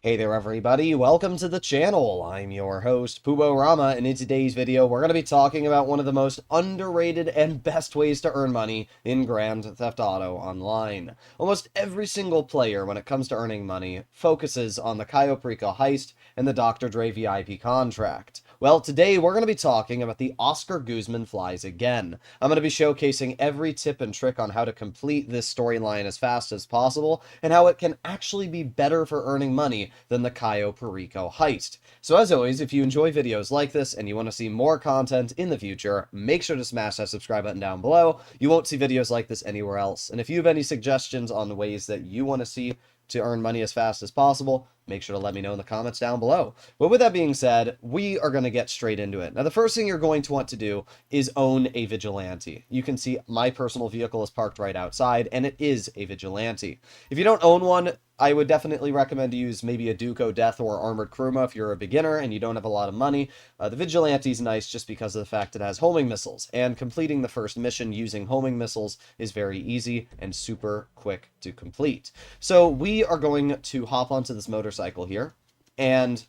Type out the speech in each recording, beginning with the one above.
Hey there everybody, welcome to the channel. I'm your host, Pubo Rama, and in today's video we're going to be talking about one of the most underrated and best ways to earn money in Grand Theft Auto Online. Almost every single player, when it comes to earning money, focuses on the Cayo Perico heist and the Dr. Dre VIP contract. Well, today we're going to be talking about the Oscar Guzman flies again. I'm going to be showcasing every tip and trick on how to complete this storyline as fast as possible, and how it can actually be better for earning money than the Cayo Perico heist. So as always, if you enjoy videos like this and you want to see more content in the future, make sure to smash that subscribe button down below. You won't see videos like this anywhere else. And if you have any suggestions on the ways that you want to see to earn money as fast as possible, make sure to let me know in the comments down below. But with that being said, we are going to get straight into it. Now, the first thing you're going to want to do is own a vigilante. You can see my personal vehicle is parked right outside, and it is a vigilante. If you don't own one, I would definitely recommend to use maybe a Duco Death or Armored Kuruma if you're a beginner and you don't have a lot of money. The Vigilante is nice just because of the fact it has homing missiles, and completing the first mission using homing missiles is very easy and super quick to complete. So we are going to hop onto this motorcycle here, and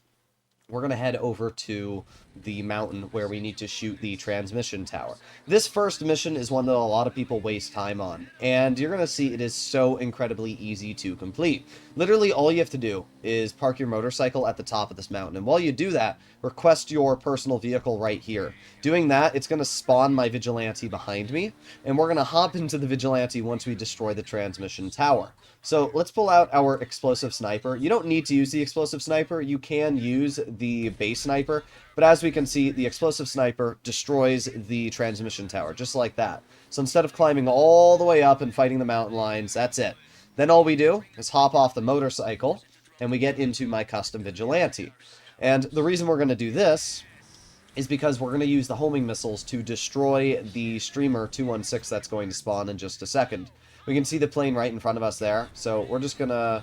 we're going to head over to the mountain where we need to shoot the transmission tower. This first mission is one that a lot of people waste time on, and you're going to see it is so incredibly easy to complete. Literally, all you have to do is park your motorcycle at the top of this mountain, and while you do that, request your personal vehicle right here. Doing that, it's going to spawn my vigilante behind me, and we're going to hop into the vigilante once we destroy the transmission tower. So let's pull out our explosive sniper. You don't need to use the explosive sniper. You can use the base sniper, but as we can see, the explosive sniper destroys the transmission tower, just like that. So instead of climbing all the way up and fighting the mountain lions, that's it. Then all we do is hop off the motorcycle, and we get into my custom vigilante. And the reason we're going to do this is because we're going to use the homing missiles to destroy the streamer 216 that's going to spawn in just a second. We can see the plane right in front of us there, so we're just going to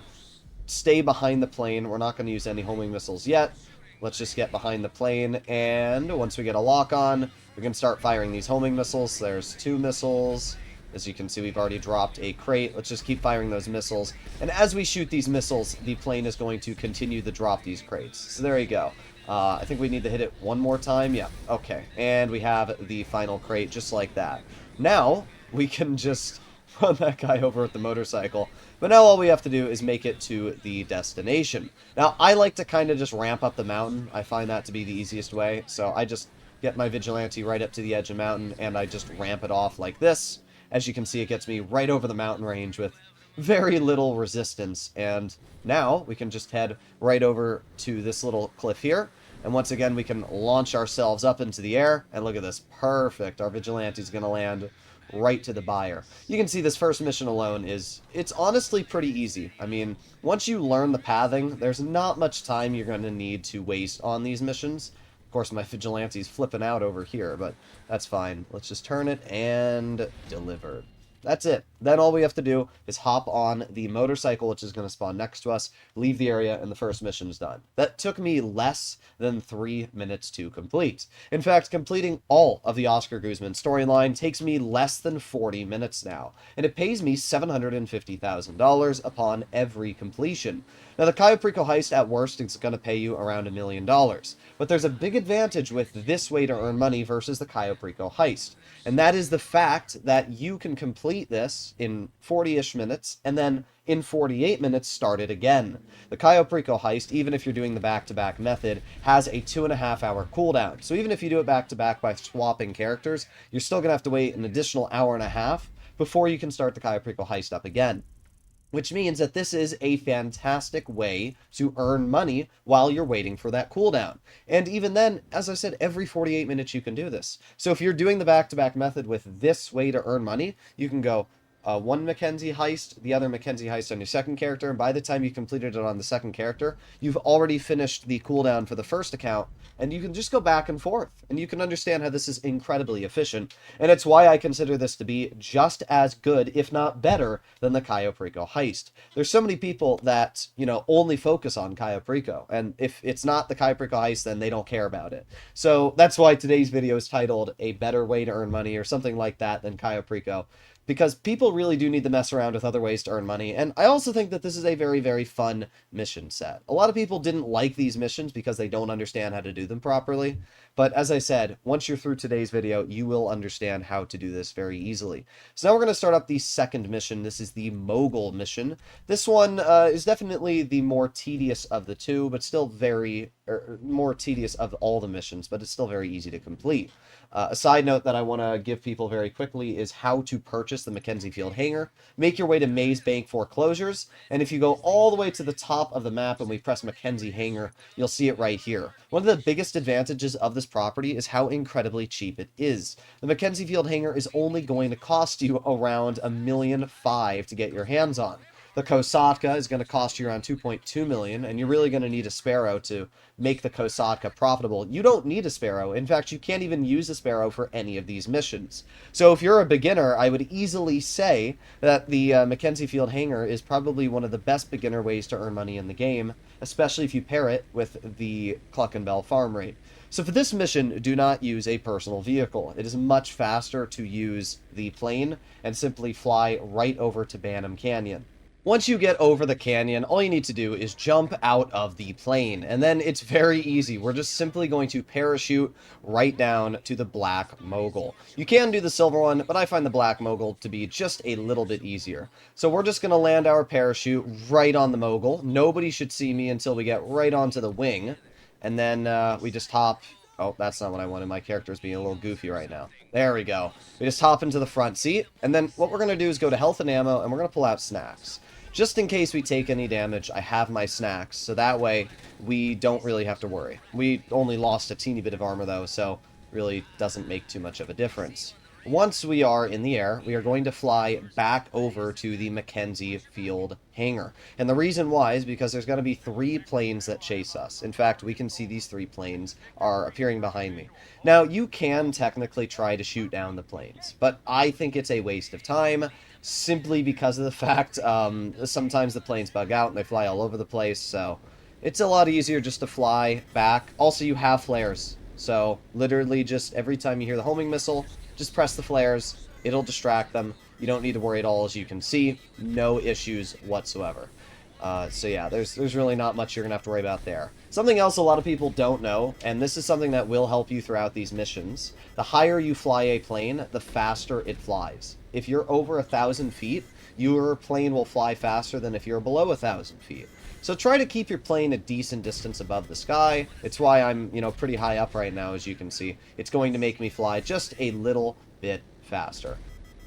stay behind the plane. We're not going to use any homing missiles yet. Let's just get behind the plane, and once we get a lock on, we can start firing these homing missiles. There's 2 missiles. As you can see, we've already dropped a crate. Let's just keep firing those missiles. And as we shoot these missiles, the plane is going to continue to drop these crates. So there you go. I think we need to hit it one more time. Yeah, okay. And we have the final crate just like that. Now, we can just run that guy over with the motorcycle. But now all we have to do is make it to the destination. Now, I like to kind of just ramp up the mountain. I find that to be the easiest way. So I just get my vigilante right up to the edge of the mountain, and I just ramp it off like this. As you can see, it gets me right over the mountain range with very little resistance. And now we can just head right over to this little cliff here. And once again, we can launch ourselves up into the air. And look at this. Perfect. Our vigilante's going to land right to the buyer. You can see this first mission alone it's honestly pretty easy. I mean, once you learn the pathing, there's not much time you're going to need to waste on these missions. Of course, my vigilante's flipping out over here, but that's fine. Let's just turn it and deliver. That's it. Then all we have to do is hop on the motorcycle, which is going to spawn next to us, leave the area, and the first mission's done. That took me less than 3 minutes to complete. In fact, completing all of the Oscar Guzman storyline takes me less than 40 minutes now, and it pays me $750,000 upon every completion. Now, the Cayo Perico heist at worst is going to pay you around $1 million, but there's a big advantage with this way to earn money versus the Cayo Perico heist, and that is the fact that you can complete this in 40-ish minutes, and then in 48 minutes start it again. The Cayo Perico heist, even if you're doing the back-to-back method, has a 2.5-hour cooldown, so even if you do it back-to-back by swapping characters, you're still going to have to wait an additional hour and a half before you can start the Cayo Perico heist up again. Which means that this is a fantastic way to earn money while you're waiting for that cooldown. And even then, as I said, every 48 minutes you can do this. So if you're doing the back-to-back method with this way to earn money, you can go one Mackenzie heist, the other Mackenzie heist on your second character, and by the time you completed it on the second character, you've already finished the cooldown for the first account, and you can just go back and forth, and you can understand how this is incredibly efficient, and it's why I consider this to be just as good, if not better, than the Cayo Perico heist. There's so many people that, only focus on Cayo Perico, and if it's not the Cayo Perico heist, then they don't care about it. So that's why today's video is titled A Better Way to Earn Money, or something like that, than Cayo Perico. because people really do need to mess around with other ways to earn money, and I also think that this is a very, very fun mission set. A lot of people didn't like these missions because they don't understand how to do them properly, but as I said, once you're through today's video, you will understand how to do this very easily. So now we're going to start up the second mission. This is the Mogul mission. This one is definitely the more tedious of the two, but still more tedious of all the missions, but it's still very easy to complete. A side note that I want to give people very quickly is how to purchase the Mackenzie Field Hangar. Make your way to Maze Bank foreclosures, and if you go all the way to the top of the map and we press Mackenzie Hangar, you'll see it right here. One of the biggest advantages of this property is how incredibly cheap it is. The Mackenzie Field Hangar is only going to cost you around $1.5 million to get your hands on. The Kosatka is going to cost you around $2.2 million, and you're really going to need a Sparrow to make the Kosatka profitable. You don't need a Sparrow. In fact, you can't even use a Sparrow for any of these missions. So if you're a beginner, I would easily say that the Mackenzie Field Hangar is probably one of the best beginner ways to earn money in the game, especially if you pair it with the Cluck and Bell farm rate. So for this mission, do not use a personal vehicle. It is much faster to use the plane and simply fly right over to Banham Canyon. Once you get over the canyon, all you need to do is jump out of the plane, and then it's very easy. We're just simply going to parachute right down to the Black Mogul. You can do the silver one, but I find the Black Mogul to be just a little bit easier. So we're just going to land our parachute right on the Mogul. Nobody should see me until we get right onto the wing, and then we just hop. Oh, that's not what I wanted. My character's being a little goofy right now. There we go. We just hop into the front seat, and then what we're going to do is go to health and ammo, and we're going to pull out snacks. Just in case we take any damage, I have my snacks, so that way we don't really have to worry. We only lost a teeny bit of armor, though, so really doesn't make too much of a difference. Once we are in the air, we are going to fly back over to the Mackenzie Field Hangar. And the reason why is because there's going to be 3 planes that chase us. In fact, we can see these 3 planes are appearing behind me. Now, you can technically try to shoot down the planes, but I think it's a waste of time, simply because of the fact sometimes the planes bug out and they fly all over the place, so it's a lot easier just to fly back. Also, you have flares, so literally just every time you hear the homing missile, just press the flares, it'll distract them. You don't need to worry at all. As you can see, no issues whatsoever. So yeah, there's really not much you're going to have to worry about there. Something else a lot of people don't know, and this is something that will help you throughout these missions, the higher you fly a plane, the faster it flies. If you're over 1,000 feet, your plane will fly faster than if you're below 1,000 feet. So try to keep your plane a decent distance above the sky. It's why I'm, pretty high up right now, as you can see. It's going to make me fly just a little bit faster.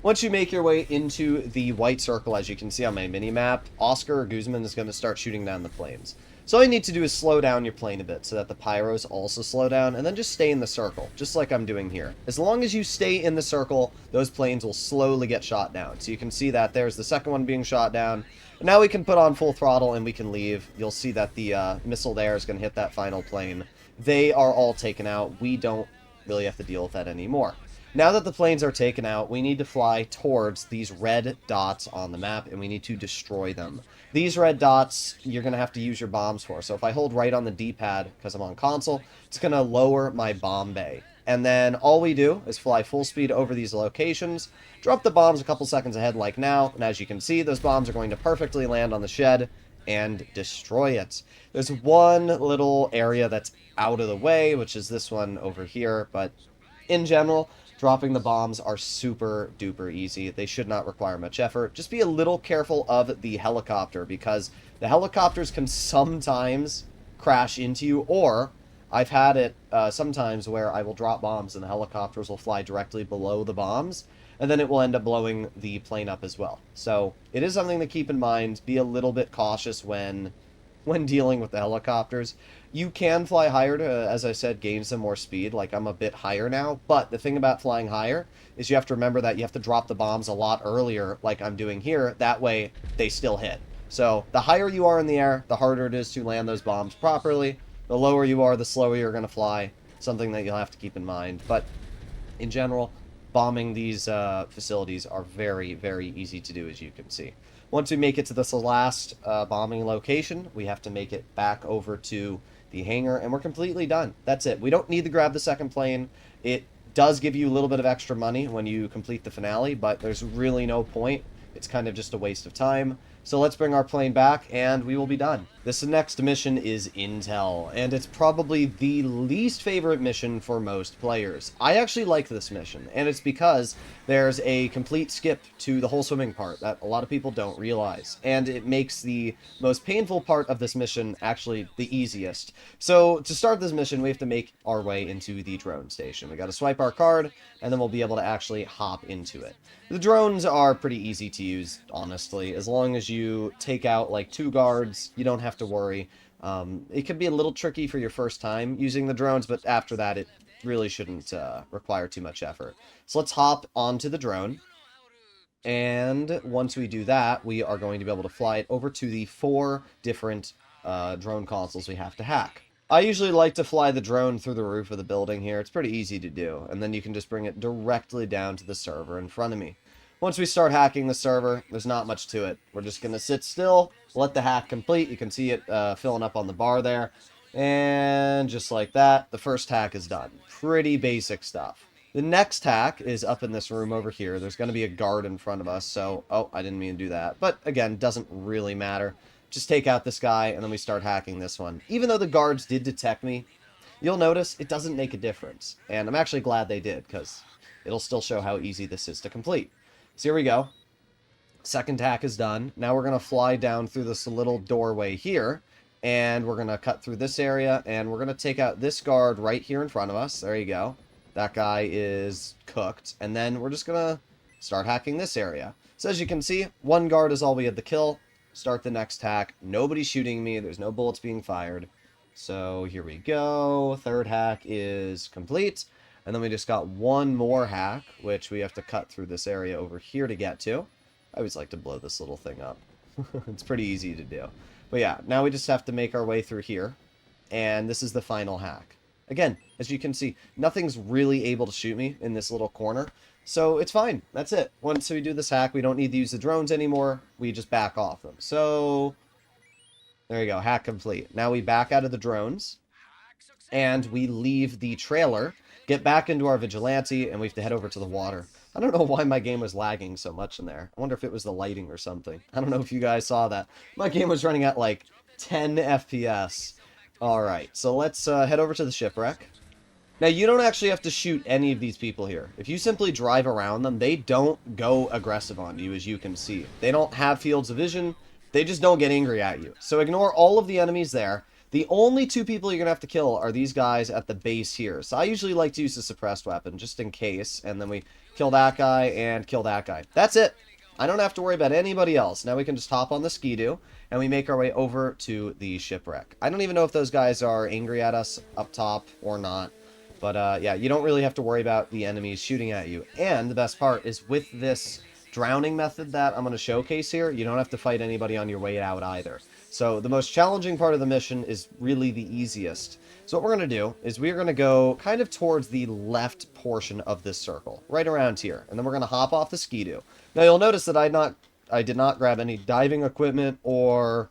Once you make your way into the white circle, as you can see on my mini-map, Oscar or Guzman is going to start shooting down the planes. So all you need to do is slow down your plane a bit so that the pyros also slow down, and then just stay in the circle, just like I'm doing here. As long as you stay in the circle, those planes will slowly get shot down. So you can see that there's the second one being shot down. Now we can put on full throttle and we can leave. You'll see that the missile there is going to hit that final plane. They are all taken out. We don't really have to deal with that anymore. Now that the planes are taken out, we need to fly towards these red dots on the map, and we need to destroy them. These red dots, you're going to have to use your bombs for. So if I hold right on the D-pad, because I'm on console, it's going to lower my bomb bay. And then all we do is fly full speed over these locations, drop the bombs a couple seconds ahead like now, and as you can see, those bombs are going to perfectly land on the shed and destroy it. There's one little area that's out of the way, which is this one over here, but in general, dropping the bombs are super duper easy. They should not require much effort. Just be a little careful of the helicopter, because the helicopters can sometimes crash into you, or I've had it sometimes where I will drop bombs and the helicopters will fly directly below the bombs, and then it will end up blowing the plane up as well. So it is something to keep in mind. Be a little bit cautious when dealing with the helicopters. You can fly higher to, as I said, gain some more speed. Like, I'm a bit higher now, but the thing about flying higher is you have to remember that you have to drop the bombs a lot earlier, like I'm doing here. That way, they still hit. So the higher you are in the air, the harder it is to land those bombs properly. The lower you are, the slower you're going to fly. Something that you'll have to keep in mind. But in general, bombing these facilities are very, very easy to do, as you can see. Once we make it to this last bombing location, we have to make it back over to the hangar, and we're completely done. That's it. We don't need to grab the second plane. It Does give you a little bit of extra money when you complete the finale, but there's really no point. It's kind of just a waste of time. So let's bring our plane back, and we will be done. This next mission is Intel, and it's probably the least favorite mission for most players. I actually like this mission, and it's because there's a complete skip to the whole swimming part that a lot of people don't realize, and it makes the most painful part of this mission actually the easiest. So to start this mission, we have to make our way into the drone station. We got to swipe our card, and then we'll be able to actually hop into it. The drones are pretty easy to use, honestly. As long as you take out like 2 guards, you don't have to worry. It can be a little tricky for your first time using the drones, but after that it really shouldn't require too much effort. So let's hop onto the drone. And once we do that, we are going to be able to fly it over to the 4 different drone consoles we have to hack. I usually like to fly the drone through the roof of the building here. It's pretty easy to do, and then you can just bring it directly down to the server in front of me. Once we start hacking the server, there's not much to it. We're just going to sit still, let the hack complete. You can see it filling up on the bar there, and just like that, the first hack is done. Pretty basic stuff. The next hack is up in this room over here. There's going to be a guard in front of us, so... Oh, I didn't mean to do that. But, again, doesn't really matter. Just take out this guy, and then we start hacking this one. Even though the guards did detect me, you'll notice it doesn't make a difference. And I'm actually glad they did, because it'll still show how easy this is to complete. So here we go. Second hack is done. Now we're going to fly down through this little doorway here, and we're going to cut through this area, and we're going to take out this guard right here in front of us. There you go. That guy is cooked. And then we're just going to start hacking this area. So as you can see, 1 guard is all we had to kill. Start the next hack. Nobody's shooting me. There's no bullets being fired. So here we go. Third hack is complete. And then we just got 1 more hack, which we have to cut through this area over here to get to. I always like to blow this little thing up. It's pretty easy to do. But yeah, now we just have to make our way through here. And this is the final hack. Again, as you can see, nothing's really able to shoot me in this little corner. So it's fine. That's it. Once we do this hack, we don't need to use the drones anymore. We just back off them. So there you go. Hack complete. Now we back out of the drones. And we leave the trailer, get back into our vigilante, and we have to head over to the water. I don't know why my game was lagging so much in there. I wonder if it was the lighting or something. I don't know if you guys saw that. My game was running at like 10 FPS. Alright, so let's head over to the Shipwreck. Now, you don't actually have to shoot any of these people here. If you simply drive around them, they don't go aggressive on you, as you can see. They don't have fields of vision. They just don't get angry at you. So ignore all of the enemies there. The only 2 people you're going to have to kill are these guys at the base here. So I usually like to use the suppressed weapon, just in case. And then we kill that guy and kill that guy. That's it. I don't have to worry about anybody else. Now we can just hop on the Ski-Doo, and we make our way over to the Shipwreck. I don't even know if those guys are angry at us up top or not. But yeah, you don't really have to worry about the enemies shooting at you. And the best part is with this drowning method that I'm going to showcase here, you don't have to fight anybody on your way out either. So the most challenging part of the mission is really the easiest. So what we're going to do is we're going to go kind of towards the left portion of this circle, right around here. And then we're going to hop off the Ski-Doo. Now you'll notice that I did not grab any diving equipment or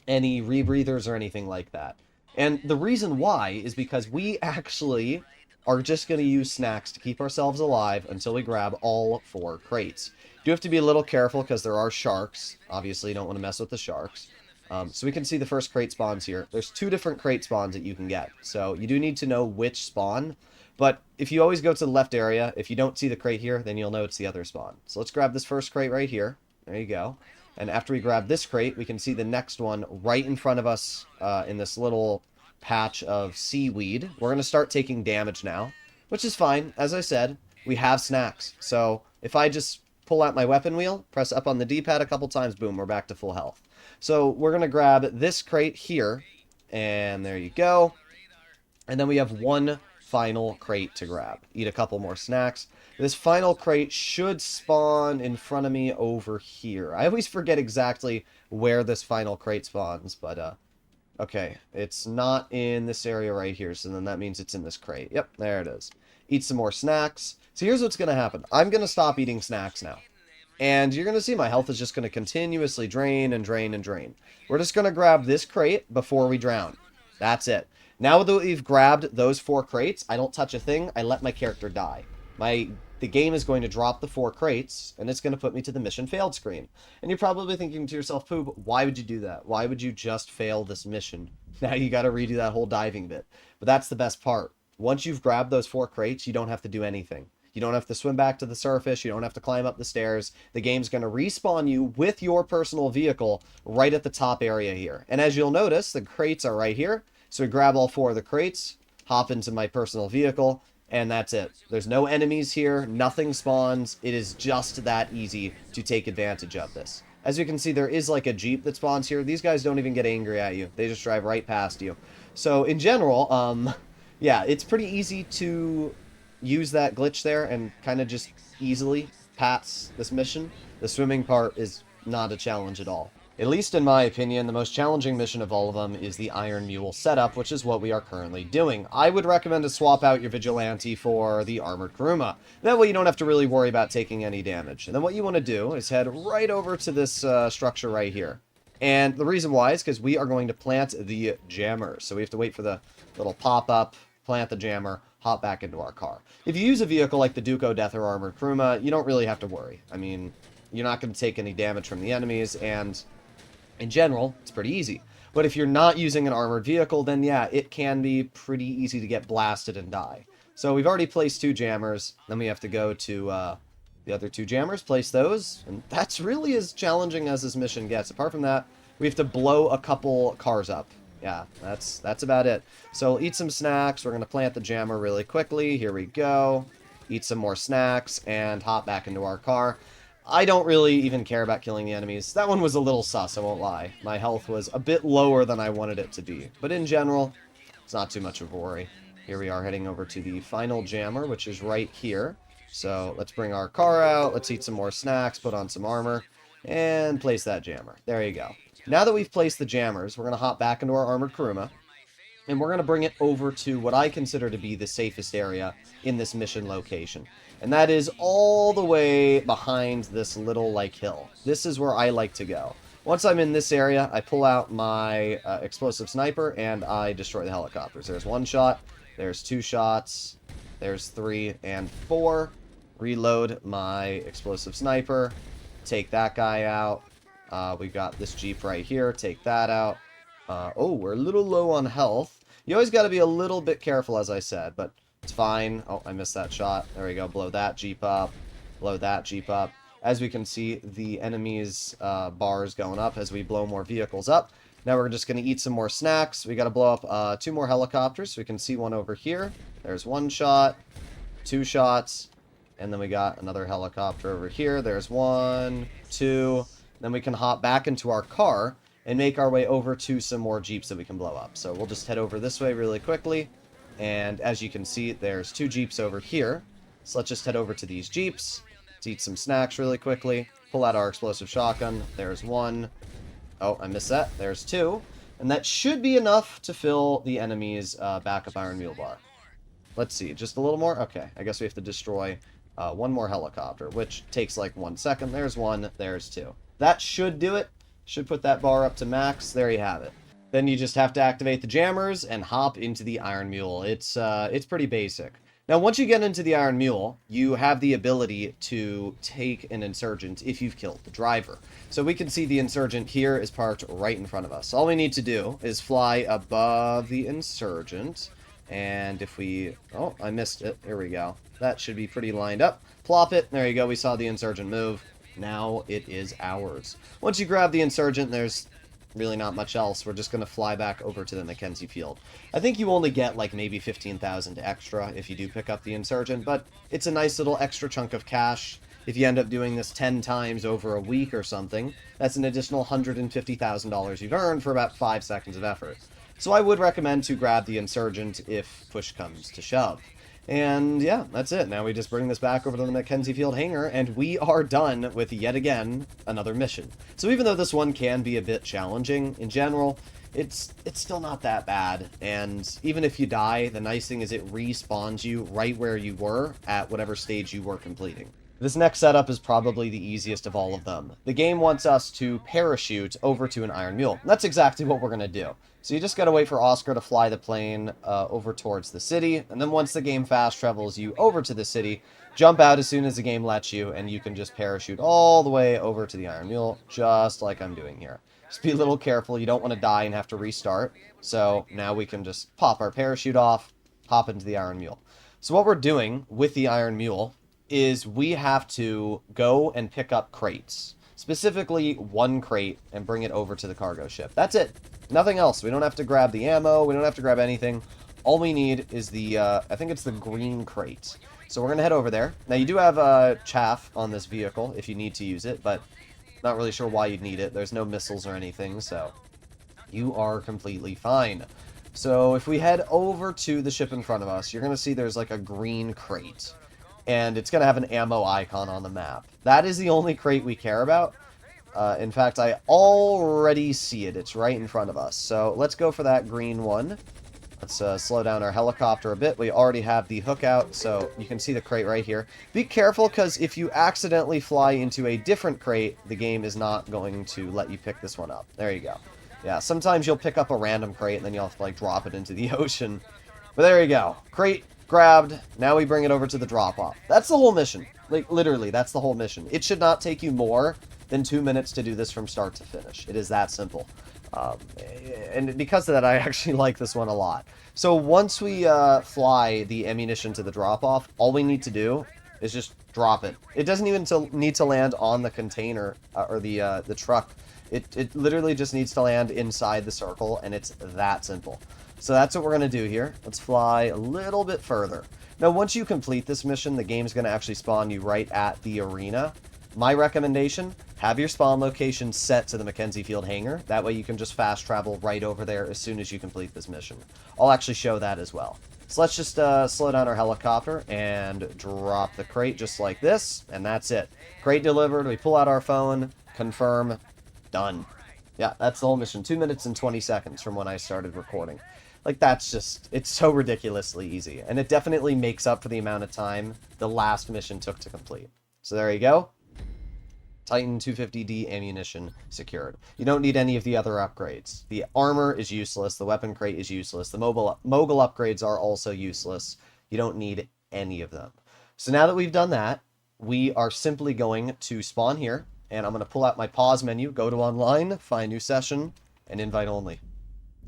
any rebreathers or anything like that. And the reason why is because we actually are just going to use snacks to keep ourselves alive until we grab all 4 crates. You do have to be a little careful because there are sharks. Obviously, you don't want to mess with the sharks. So we can see the first crate spawns here. There's 2 different crate spawns that you can get. So you do need to know which spawn. But if you always go to the left area, if you don't see the crate here, then you'll know it's the other spawn. So let's grab this first crate right here. There you go. And after we grab this crate, we can see the next one right in front of us in this little patch of seaweed. We're going to start taking damage now, which is fine. As I said, we have snacks. So if I just pull out my weapon wheel, press up on the D-pad a couple times, boom, we're back to full health. So we're going to grab this crate here, and there you go. And then we have 1 final crate to grab. Eat a couple more snacks. This final crate should spawn in front of me over here. I always forget exactly where this final crate spawns, but okay, it's not in this area right here, so then that means it's in this crate. Yep, there it is. Eat some more snacks. So here's what's going to happen. I'm going to stop eating snacks now. And you're going to see my health is just going to continuously drain and drain and drain. We're just going to grab this crate before we drown. That's it. Now that we've grabbed those 4 crates, I don't touch a thing. I let my character die. The game is going to drop the 4 crates, and it's going to put me to the mission failed screen. And you're probably thinking to yourself, Poop, why would you do that? Why would you just fail this mission? Now you got to redo that whole diving bit. But that's the best part. Once you've grabbed those 4 crates, you don't have to do anything. You don't have to swim back to the surface. You don't have to climb up the stairs. The game's going to respawn you with your personal vehicle right at the top area here. And as you'll notice, the crates are right here. So we grab all 4 of the crates, hop into my personal vehicle, and that's it. There's no enemies here. Nothing spawns. It is just that easy to take advantage of this. As you can see, there is like a Jeep that spawns here. These guys don't even get angry at you. They just drive right past you. So in general, yeah, it's pretty easy to use that glitch there and kind of just easily pass this mission. The swimming part is not a challenge at all. At least in my opinion, the most challenging mission of all of them is the Iron Mule setup, which is what we are currently doing. I would recommend to swap out your Vigilante for the Armored Kuruma. That way you don't have to really worry about taking any damage. And then what you want to do is head right over to this structure right here. And the reason why is because we are going to plant the jammer. So we have to wait for the little pop-up, plant the jammer, hop back into our car. If you use a vehicle like the Duco Death or Armored Kuruma, you don't really have to worry. I mean, you're not going to take any damage from the enemies, and in general, it's pretty easy. But if you're not using an armored vehicle, then yeah, it can be pretty easy to get blasted and die. So we've already placed 2 jammers. Then we have to go to the other 2 jammers, place those. And that's really as challenging as this mission gets. Apart from that, we have to blow a couple cars up. Yeah, that's about it. So eat some snacks. We're going to plant the jammer really quickly. Here we go. Eat some more snacks and hop back into our car. I don't really even care about killing the enemies. That one was a little sus, I won't lie. My health was a bit lower than I wanted it to be. But in general, it's not too much of a worry. Here we are heading over to the final jammer, which is right here. So let's bring our car out, let's eat some more snacks, put on some armor, and place that jammer. There you go. Now that we've placed the jammers, we're going to hop back into our Armored Kuruma, and we're going to bring it over to what I consider to be the safest area in this mission location. And that is all the way behind this little, like, hill. This is where I like to go. Once I'm in this area, I pull out my explosive sniper, and I destroy the helicopters. There's 1 shot, there's 2 shots, there's 3 and 4. Reload my explosive sniper, take that guy out. We've got this Jeep right here, take that out. Oh, we're a little low on health. You always got to be a little bit careful, as I said, but it's fine. Oh, I missed that shot. There we go. Blow that Jeep up. Blow that Jeep up. As we can see, the enemy's bars going up as we blow more vehicles up. Now we're just going to eat some more snacks. We got to blow up 2 more helicopters. So we can see one over here. There's 1 shot, 2 shots, and then we got another helicopter over here. There's 1, 2. Then we can hop back into our car and make our way over to some more Jeeps that we can blow up. So we'll just head over this way really quickly. And as you can see, there's 2 Jeeps over here. So let's just head over to these Jeeps. Let's eat some snacks really quickly. Pull out our explosive shotgun. There's 1. Oh, I missed that. There's 2. And that should be enough to fill the enemy's backup Iron Mule bar. Let's see. Just a little more? Okay. I guess we have to destroy 1 more helicopter, which takes like 1 second. There's 1. There's 2. That should do it. Should put that bar up to max. There you have it. Then you just have to activate the jammers and hop into the Iron Mule. It's pretty basic. Now, once you get into the Iron Mule, you have the ability to take an insurgent if you've killed the driver. So we can see the insurgent here is parked right in front of us. All we need to do is fly above the insurgent. And if we... Oh, I missed it. Here we go. That should be pretty lined up. Plop it. There you go. We saw the insurgent move. Now it is ours. Once you grab the insurgent, there's really not much else. We're just going to fly back over to the Mackenzie field. I think you only get like maybe 15,000 extra if you do pick up the insurgent, but it's a nice little extra chunk of cash. If you end up doing this 10 times over a week or something, that's an additional $150,000 you've earned for about 5 seconds of effort. So I would recommend to grab the insurgent if push comes to shove. And yeah, that's it. Now we just bring this back over to the Mackenzie Field hangar, and we are done with, yet again, another mission. So even though this one can be a bit challenging, in general, it's still not that bad. And even if you die, the nice thing is it respawns you right where you were at whatever stage you were completing. This next setup is probably the easiest of all of them. The game wants us to parachute over to an iron mule. That's exactly what we're going to do. So you just got to wait for Oscar to fly the plane over towards the city, and then once the game fast travels you over to the city, jump out as soon as the game lets you, and you can just parachute all the way over to the iron mule, just like I'm doing here. Just be a little careful, you don't want to die and have to restart. So now we can just pop our parachute off, hop into the iron mule. So what we're doing with the iron mule is we have to go and pick up crates. Specifically, one crate, and bring it over to the cargo ship. That's it. Nothing else. We don't have to grab the ammo. We don't have to grab anything. All we need is the, I think it's the green crate. So we're going to head over there. Now, you do have chaff on this vehicle if you need to use it, but not really sure why you'd need it. There's no missiles or anything, so you are completely fine. So if we head over to the ship in front of us, you're going to see there's like a green crate. And it's going to have an ammo icon on the map. That is the only crate we care about. In fact, I already see it. It's right in front of us. So let's go for that green one. Let's slow down our helicopter a bit. We already have the hook out, so you can see the crate right here. Be careful, because if you accidentally fly into a different crate, the game is not going to let you pick this one up. There you go. Yeah, sometimes you'll pick up a random crate, and then you'll have to, like, drop it into the ocean. But there you go. Crate grabbed. Now we bring it over to the drop-off. That's the whole mission. Like, literally, that's the whole mission. It should not take you more than 2 minutes to do this from start to finish. It is that simple. And because of that, I actually like this one a lot. So once we fly the ammunition to the drop-off, all we need to do is just drop it. It doesn't even need to land on the container or the truck. It literally just needs to land inside the circle, and it's that simple. So that's what we're going to do here. Let's fly a little bit further. Now, once you complete this mission, the game's going to actually spawn you right at the arena. My recommendation, have your spawn location set to the Mackenzie Field hangar. That way you can just fast travel right over there as soon as you complete this mission. I'll actually show that as well. So let's just slow down our helicopter and drop the crate just like this, and that's it. Crate delivered. We pull out our phone, confirm, done. Yeah, that's the whole mission. 2 minutes and 20 seconds from when I started recording. Like, that's just, it's so ridiculously easy. And it definitely makes up for the amount of time the last mission took to complete. So there you go. Titan 250D ammunition secured. You don't need any of the other upgrades. The armor is useless. The weapon crate is useless. The Mogul upgrades are also useless. You don't need any of them. So now that we've done that, we are simply going to spawn here. And I'm going to pull out my pause menu, go to online, find new session, and invite only.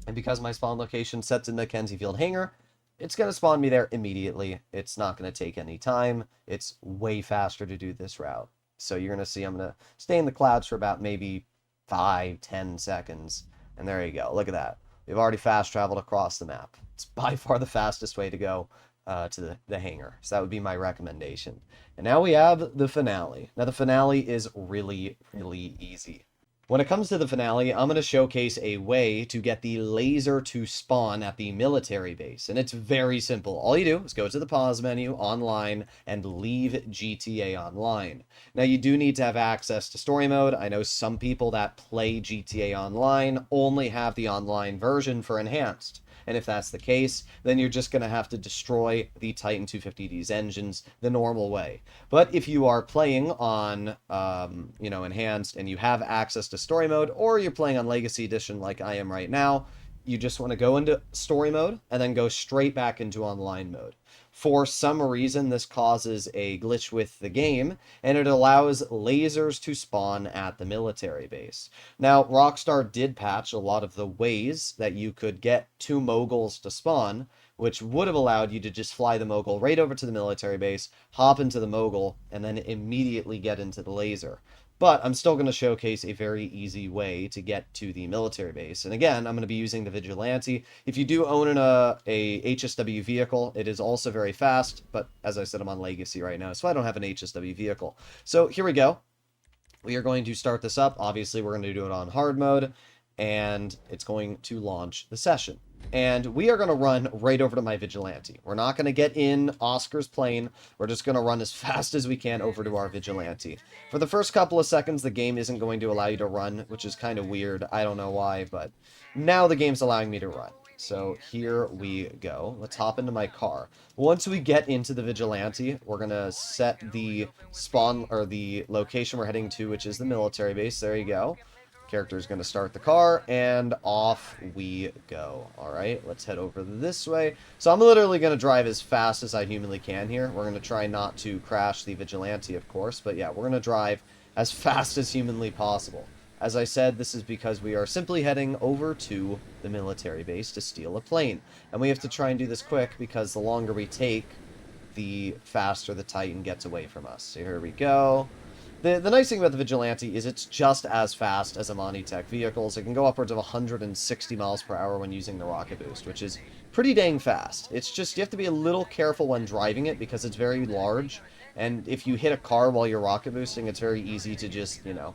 And because my spawn location set to Mackenzie Field hangar, it's going to spawn me there immediately. It's not going to take any time. It's way faster to do this route. So you're going to see I'm going to stay in the clouds for about maybe 5-10 seconds. And there you go. Look at that. We've already fast traveled across the map. It's by far the fastest way to go to the hangar. So that would be my recommendation. And now we have the finale. Now the finale is really, really easy. When it comes to the finale, I'm going to showcase a way to get the laser to spawn at the military base. And it's very simple. All you do is go to the pause menu, online, and leave GTA Online. Now, you do need to have access to story mode. I know some people that play GTA Online only have the online version for enhanced. And if that's the case, then you're just going to have to destroy the Titan 250D's engines the normal way. But if you are playing on, enhanced, and you have access to story mode, or you're playing on Legacy Edition like I am right now, you just want to go into story mode and then go straight back into online mode. For some reason, this causes a glitch with the game, and it allows lasers to spawn at the military base. Now, Rockstar did patch a lot of the ways that you could get 2 moguls to spawn, which would have allowed you to just fly the mogul right over to the military base, hop into the mogul, and then immediately get into the laser. But I'm still going to showcase a very easy way to get to the military base. And again, I'm going to be using the Vigilante. If you do own a HSW vehicle, it is also very fast. But as I said, I'm on Legacy right now, so I don't have an HSW vehicle. So here we go. We are going to start this up. Obviously, we're going to do it on hard mode. And it's going to launch the session. And we are going to run right over to my Vigilante. We're not going to get in Oscar's plane. We're just going to run as fast as we can over to our Vigilante. For the first couple of seconds, the game isn't going to allow you to run, which is kind of weird. I don't know why, but now the game's allowing me to run. so here we go. Let's hop into my car. Once we get into the Vigilante, we're going to set the spawn, or the location we're heading to, which is the military base. There you go. Character is going to start the car, and off we go. Alright, let's head over this way. So I'm literally going to drive as fast as I humanly can here. We're going to try not to crash the Vigilante, of course, but yeah, we're going to drive as fast as humanly possible. As I said, this is because we are simply heading over to the military base to steal a plane. And we have to try and do this quick, because the longer we take, the faster the Titan gets away from us. So here we go. The nice thing about the Vigilante is it's just as fast as Amani-Tech vehicles. It can go upwards of 160 miles per hour when using the rocket boost, which is pretty dang fast. It's just, you have to be a little careful when driving it because it's very large. And if you hit a car while you're rocket boosting, it's very easy to just, you know,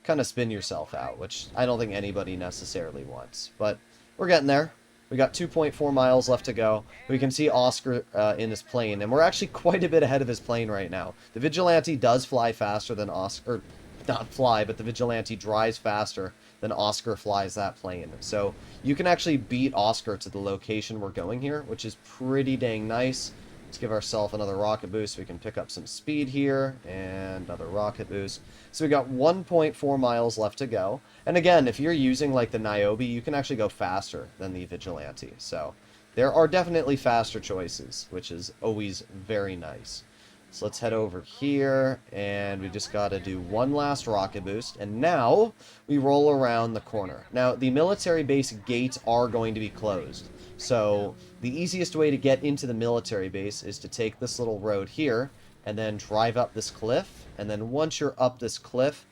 kind of spin yourself out, which I don't think anybody necessarily wants. But we're getting there. We got 2.4 miles left to go. We can see Oscar in his plane, and we're actually quite a bit ahead of his plane right now. The Vigilante does fly faster than Oscar, not fly, but the Vigilante drives faster than Oscar flies that plane. So you can actually beat Oscar to the location we're going here, which is pretty dang nice. Let's give ourselves another rocket boost so we can pick up some speed here, and another rocket boost. So we got 1.4 miles left to go. And again, if you're using like the Niobe, you can actually go faster than the Vigilante. So there are definitely faster choices, which is always very nice. So let's head over here, and we just got to do one last rocket boost, and now we roll around the corner. Now, the military base gates are going to be closed, so the easiest way to get into the military base is to take this little road here, and then drive up this cliff, and then once you're up this cliff,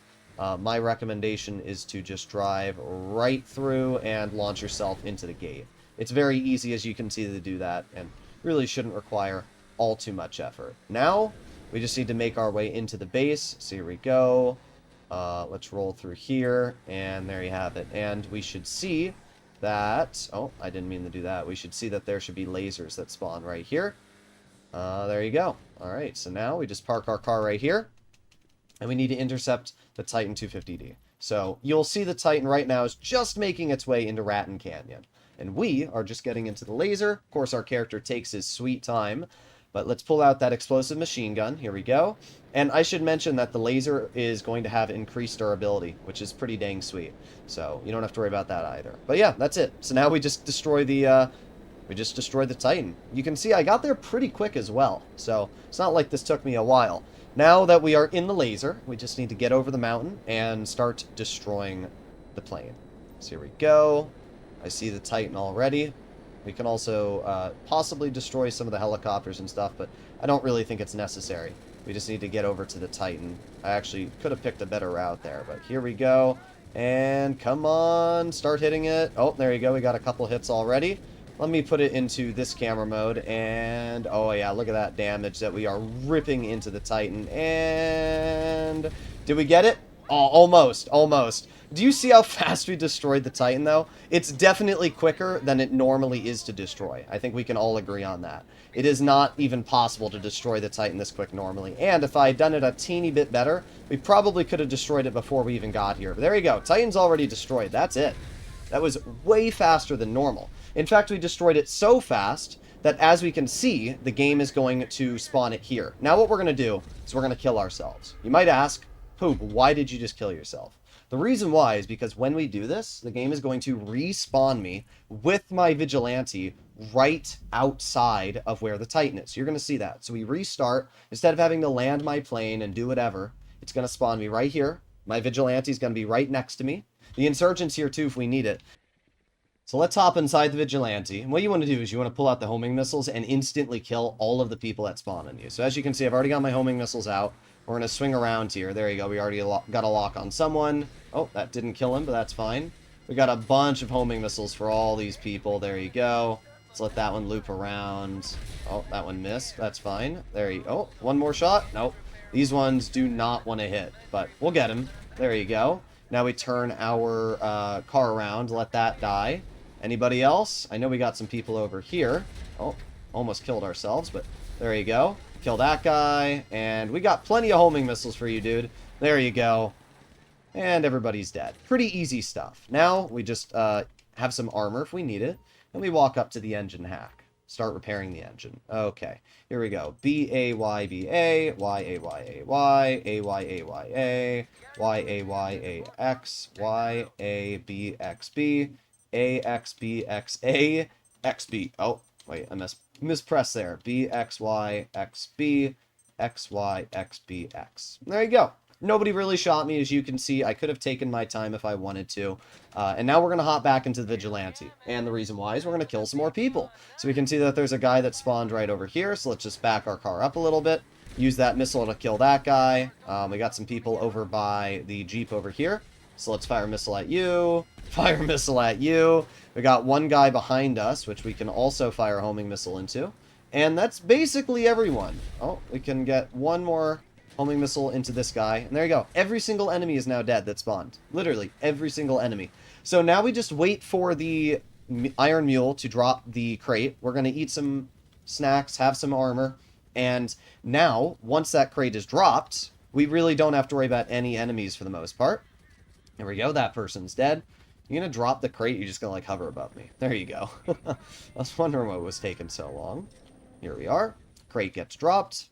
my recommendation is to just drive right through and launch yourself into the gate. It's very easy, as you can see, to do that, and really shouldn't require all too much effort. Now, we just need to make our way into the base. So here we go. Let's roll through here, and there you have it. And we should see that... Oh, I didn't mean to do that. We should see that there should be lasers that spawn right here. There you go. Alright, so now we just park our car right here, and we need to intercept the Titan 250D. So you'll see the Titan right now is just making its way into Raton Canyon. And we are just getting into the laser. Of course, our character takes his sweet time. But let's pull out that explosive machine gun. Here we go. And I should mention that the laser is going to have increased durability, which is pretty dang sweet. So you don't have to worry about that either. But yeah, that's it. So now we just destroy the Titan. You can see I got there pretty quick as well. So it's not like this took me a while. Now that we are in the laser, we just need to get over the mountain and start destroying the plane. So here we go. I see the Titan already. We can also possibly destroy some of the helicopters and stuff, but I don't really think it's necessary. We just need to get over to the Titan. I actually could have picked a better route there, but here we go. And come on, start hitting it. Oh, there you go. We got a couple hits already. Let me put it into this camera mode, and oh yeah, look at that damage that we are ripping into the Titan. And did we get it? Oh, almost, almost. Do you see how fast we destroyed the Titan, though? It's definitely quicker than it normally is to destroy. I think we can all agree on that. It is not even possible to destroy the Titan this quick normally. And if I had done it a teeny bit better, we probably could have destroyed it before we even got here. But there you go. Titan's already destroyed. That's it. That was way faster than normal. In fact, we destroyed it so fast that, as we can see, the game is going to spawn it here. Now what we're going to do is we're going to kill ourselves. You might ask, Poop, why did you just kill yourself? The reason why is because when we do this, the game is going to respawn me with my Vigilante right outside of where the Titan is. You're going to see that. So we restart. Instead of having to land my plane and do whatever, it's going to spawn me right here. My Vigilante is going to be right next to me. The Insurgent's here too if we need it. So let's hop inside the Vigilante. And what you want to do is you want to pull out the homing missiles and instantly kill all of the people that spawn on you. So as you can see, I've already got my homing missiles out. We're going to swing around here. There you go. We already got a lock on someone. Oh, that didn't kill him, but that's fine. We got a bunch of homing missiles for all these people. There you go. Let's let that one loop around. Oh, that one missed. That's fine. There you go. Oh, one more shot. Nope. These ones do not want to hit, but we'll get him. There you go. Now we turn our car around. Let that die. Anybody else? I know we got some people over here. Oh, almost killed ourselves, but there you go. Kill that guy, and we got plenty of homing missiles for you, dude. There you go. And everybody's dead. Pretty easy stuff. Now, we just have have some armor if we need it, and we walk up to the engine hack. Start repairing the engine. Okay, here we go. B-A-Y-B-A, Y-A-Y-A-Y, A-Y-A-Y-A, Y-A-Y-A-X, Y-A-B-X-B, A-X-B-X-A, X-B. Oh, wait, I mispressed there. B-X-Y-X-B, X-Y-X-B-X. There you go. Nobody really shot me, as you can see. I could have taken my time if I wanted to. And now we're going to hop back into the Vigilante. And the reason why is we're going to kill some more people. So we can see that there's a guy that spawned right over here. So let's just back our car up a little bit. Use that missile to kill that guy. We got some people over by the Jeep over here. So let's fire a missile at you. Fire a missile at you. We got one guy behind us, which we can also fire a homing missile into. And that's basically everyone. Oh, we can get one more homing missile into this guy. And there you go. Every single enemy is now dead that spawned. Literally, every single enemy. So now we just wait for the Iron Mule to drop the crate. We're going to eat some snacks, have some armor. And now, once that crate is dropped, we really don't have to worry about any enemies for the most part. There we go. That person's dead. You're going to drop the crate. You're just going to, like, hover above me. There you go. I was wondering what was taking so long. Here we are. Crate gets dropped.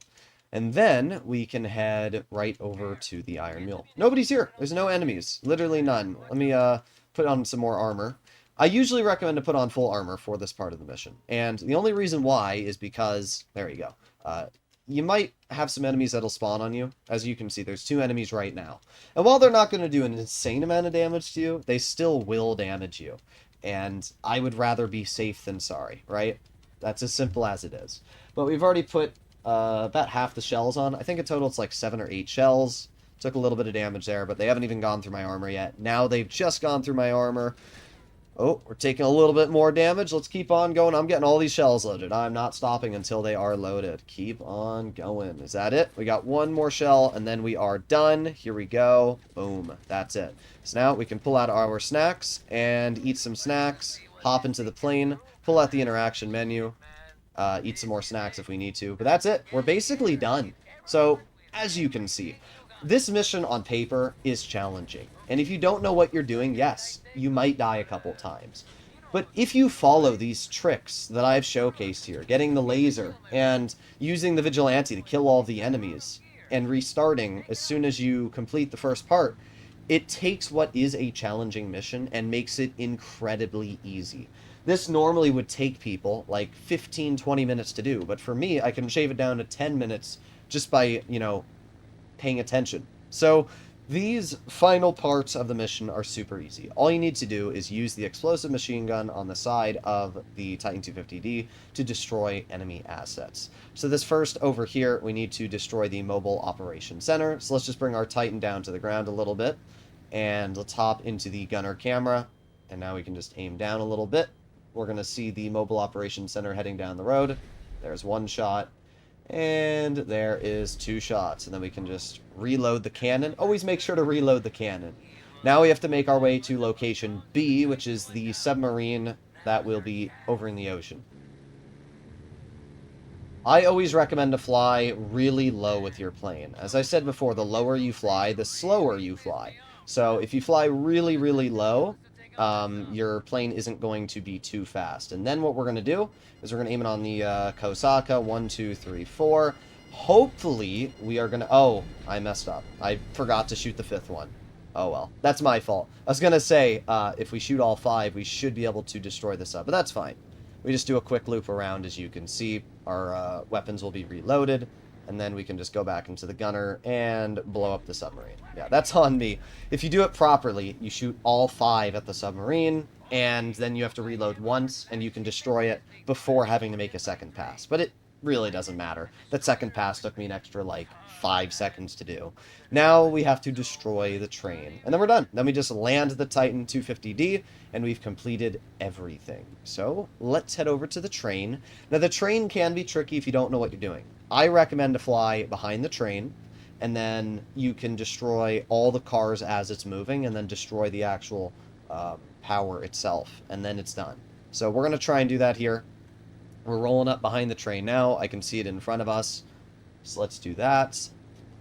And then we can head right over to the Iron Mule. Nobody's here. There's no enemies. Literally none. Let me put on some more armor. I usually recommend to put on full armor for this part of the mission. And the only reason why is because, there you go. You might have some enemies that'll spawn on you. As you can see, there's 2 enemies right now. And while they're not going to do an insane amount of damage to you, they still will damage you. And I would rather be safe than sorry, right? That's as simple as it is. But we've already put about half the shells on. I think in total it's like 7 or 8 shells. Took a little bit of damage there, but they haven't even gone through my armor yet. Now they've just gone through my armor. Oh, we're taking a little bit more damage. Let's keep on going. I'm getting all these shells loaded. I'm not stopping until they are loaded. Keep on going. Is that it? We got one more shell, and then we are done. Here we go. Boom. That's it. So now we can pull out our snacks and eat some snacks. Hop into the plane. Pull out the interaction menu. Eat some more snacks if we need to. But that's it. We're basically done. So, as you can see, this mission on paper is challenging. And if you don't know what you're doing, yes, you might die a couple times. But if you follow these tricks that I've showcased here, getting the laser and using the Vigilante to kill all the enemies and restarting as soon as you complete the first part, it takes what is a challenging mission and makes it incredibly easy. This normally would take people like 15-20 minutes to do, but for me, I can shave it down to 10 minutes just by, paying attention. So these final parts of the mission are super easy. All you need to do is use the explosive machine gun on the side of the Titan 250D to destroy enemy assets. So this first over here, we need to destroy the Mobile Operations Center. So let's just bring our Titan down to the ground a little bit, and let's hop into the gunner camera, and now we can just aim down a little bit. We're going to see the Mobile Operations Center heading down the road. There's one shot. And there is 2 shots. And then we can just reload the cannon. Always make sure to reload the cannon. Now we have to make our way to location B, which is the submarine that will be over in the ocean. I always recommend to fly really low with your plane. As I said before, the lower you fly, the slower you fly. So if you fly really, really low, your plane isn't going to be too fast. And then what we're going to do is we're going to aim it on the Kosaka. 1, 2, 3, 4. Hopefully, we are going to... Oh, I messed up. I forgot to shoot the 5th one. Oh, well. That's my fault. I was going to say, if we shoot all 5, we should be able to destroy this up. But that's fine. We just do a quick loop around, as you can see. Our weapons will be reloaded. And then we can just go back into the gunner and blow up the submarine. Yeah, that's on me. If you do it properly, you shoot all 5 at the submarine, and then you have to reload once, and you can destroy it before having to make a second pass. But it really doesn't matter. That second pass took me an extra, 5 seconds to do. Now we have to destroy the train. And then we're done. Then we just land the Titan 250D, and we've completed everything. So, let's head over to the train. Now, the train can be tricky if you don't know what you're doing. I recommend to fly behind the train, and then you can destroy all the cars as it's moving, and then destroy the actual power itself, and then it's done. So we're going to try and do that here. We're rolling up behind the train now. I can see it in front of us. So let's do that.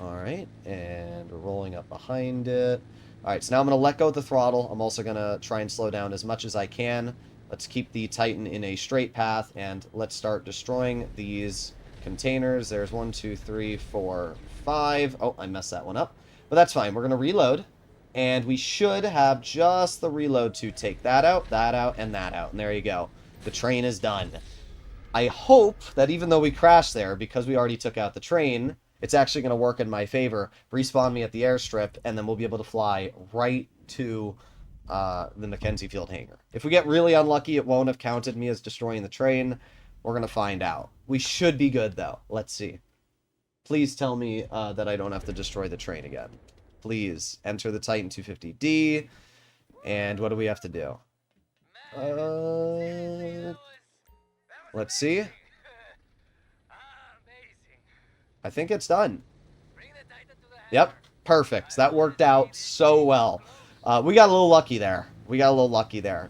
Alright, and we're rolling up behind it. Alright, so now I'm going to let go of the throttle. I'm also going to try and slow down as much as I can. Let's keep the Titan in a straight path, and let's start destroying these containers. There's 1, 2, 3, 4, 5. Oh, I messed that one up. But that's fine. We're going to reload, and we should have just the reload to take that out, and that out. And there you go. The train is done. I hope that even though we crashed there, because we already took out the train, it's actually going to work in my favor. Respawn me at the airstrip, and then we'll be able to fly right to the Mackenzie Field hangar. If we get really unlucky, it won't have counted me as destroying the train. We're going to find out. We should be good, though. Let's see. Please tell me that I don't have to destroy the train again. Please. Enter the Titan 250D. And what do we have to do? Let's see. I think it's done. Yep. Perfect. That worked out so well. We got a little lucky there.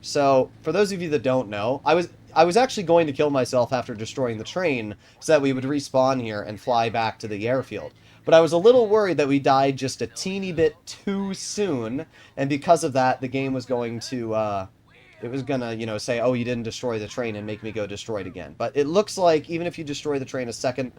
So, for those of you that don't know, I was actually going to kill myself after destroying the train so that we would respawn here and fly back to the airfield. But I was a little worried that we died just a teeny bit too soon, and because of that, the game was going to, it was gonna, you know, say, oh, you didn't destroy the train and make me go destroy it again. But it looks like even if you destroy the train a second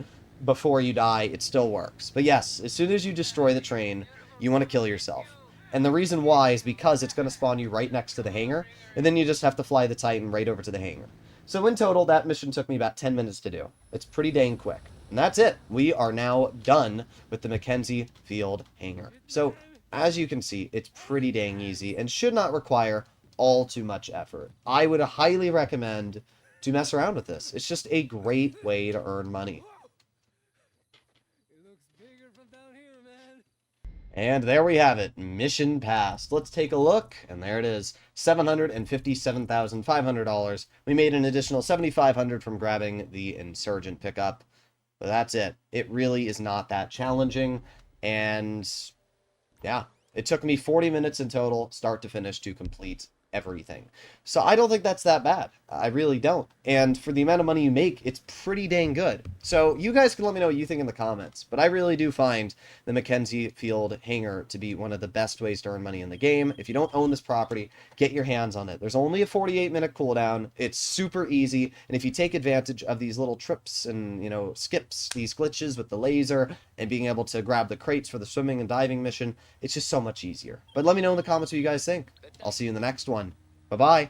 before you die, it still works. But yes, as soon as you destroy the train, you want to kill yourself. And the reason why is because it's going to spawn you right next to the hangar, and then you just have to fly the Titan right over to the hangar. So in total, that mission took me about 10 minutes to do. It's pretty dang quick. And that's it. We are now done with the Mackenzie Field hangar. So, as you can see, it's pretty dang easy and should not require all too much effort. I would highly recommend to mess around with this. It's just a great way to earn money. And there we have it. Mission passed. Let's take a look. And there it is. $757,500. We made an additional $7,500 from grabbing the Insurgent pickup. But that's it. It really is not that challenging. And yeah, it took me 40 minutes in total, start to finish, to complete everything. So I don't think that's that bad. I really don't. And for the amount of money you make, it's pretty dang good. So you guys can let me know what you think in the comments. But I really do find the Mackenzie Field hangar to be one of the best ways to earn money in the game. If you don't own this property, get your hands on it. There's only a 48-minute cooldown. It's super easy. And if you take advantage of these little trips and, you know, skips, these glitches with the laser and being able to grab the crates for the swimming and diving mission, it's just so much easier. But let me know in the comments what you guys think. I'll see you in the next one. Bye-bye.